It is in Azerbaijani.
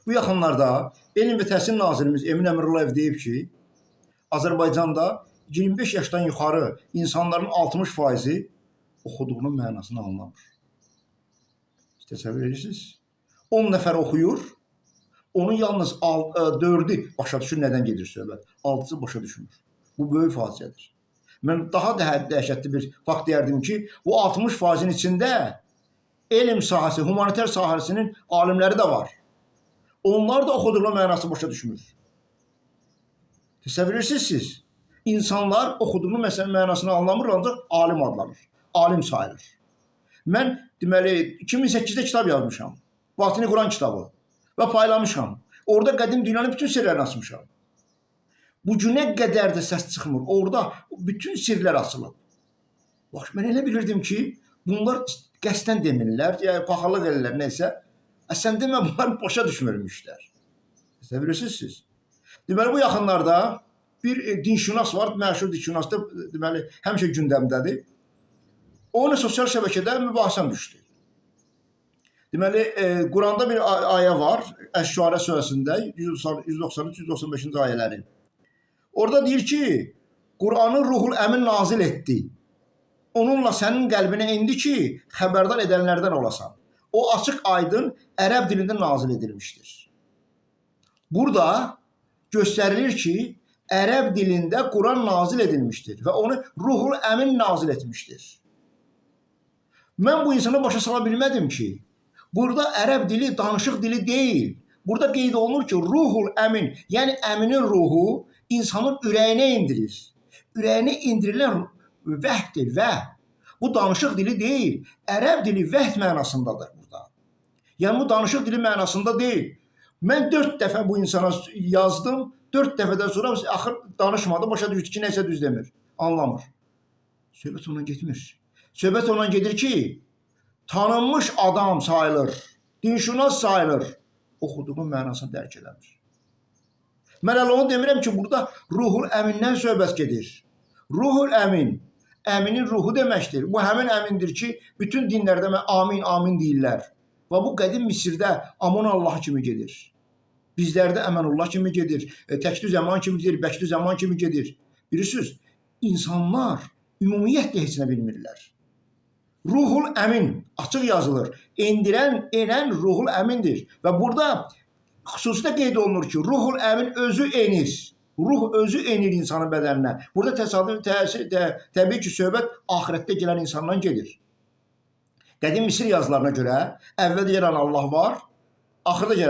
Bu yaxınlarda Elm və Təhsil Nazirimiz Emin Əmrullayev deyib ki, Azərbaycanda 25 yaşdan yuxarı insanların 60% oxuduğunun mənasını anlamır. Təsəvvür edirsiniz? 10 nəfər oxuyur, onun yalnız 4'ü başa düşür nədən gedir söhbət, 6'sı başa düşmür. Bu böyük faciədir. Mən daha dəhşətli bir fakt deyərdim ki, bu 60%'in içində elm sahəsi, humanitar sahəsinin alimləri də var. Onlar da oxuduğunun mənası başa düşmür. Təsəvvür edirsiniz siz? İnsanlar oxuduğunun mənasını anlamır, ancaq alim adlanır, alim sayılır. Mən deməli 2008'də kitab yazmışam. Batini Quran kitabı və paylamışam. Orada qədim dünyanın bütün sirlərini açmışam. Bu günə qədər də səs çıxmır. Orada bütün sirlər açılır. Bax, mən elə bilirdim ki, bunlar qəsdən demirlər, ya paxallıq edirlər, neysə. Sən demə, bunlar başa düşmürmüşlər. Təsəvvür edirsiniz siz? Deməli, bu yaxınlarda bir dinşünas var, məşhur dinşünas da deməli, həmişə gündəmdədir. Onun sosial şəbəkədə mübahisəm düşdü. Deməli, Quranda bir ayə var, Əş-Şüara surəsində 193-195-ci ayələri. Orada deyir ki, Qur'anı Ruhul Əmin nazil etdi. Onunla sənin qəlbinə indi ki, xəbərdar edənlərdən olasan. O açıq aydın ərəb dilində nazil edilmişdir. Burada göstərilir ki, ərəb dilində Quran nazil edilmişdir və onu Ruhul Əmin nazil etmişdir. Mən bu insana başa sala bilmədim ki, burada ərəb dili danışıq dili deyil. Burada qeyd olunur ki, Ruhul Əmin, yəni əminin ruhu insanın ürəyinə indirir. Ürəyinə indirilən vəhdir, vəh. Bu danışıq dili deyil. Ərəb dili vəhd mənasındadır burada. Yəni bu danışıq dili mənasında deyil. Mən 4 dəfə bu insana yazdım. 4 dəfədən sonra axır danışmadı. Başa düşdü ki, nəsə düz demir. Anlamır. Söhbət ondan getmir. Söhbət ondan gedir ki, tanınmış adam sayılır. Dinşünas sayılır. Oxuduğun mənasını dərk eləmir. Mən hələ onu demirəm ki, burada Ruhul Əmindən söhbət gedir. Ruhul Əmin, əminin ruhu deməkdir. Bu həmin əmindir ki, bütün dinlərdə amin, amin deyirlər. Və bu qədim Misirdə Aman Allah kimi gedir. Bizlərdə Əmənullah kimi gedir. Təkdü Zəman kimi gedir, Bəkdü Zəman kimi gedir. Bilirsiniz, insanlar ümumiyyətlə heç nə bilmirlər. Ruhul Əmin açıq yazılır. Enən Ruhul Əmindir. Və burada xüsusilə qeyd olunur ki, Ruhul Əmin özü enir. Ruh özü enir insanın bədəninə. Burada təbii ki, söhbət axirətdə gələn insandan gedir. Qədim Misir yazılarına görə əvvəldə gələn Allah var, axırda gələn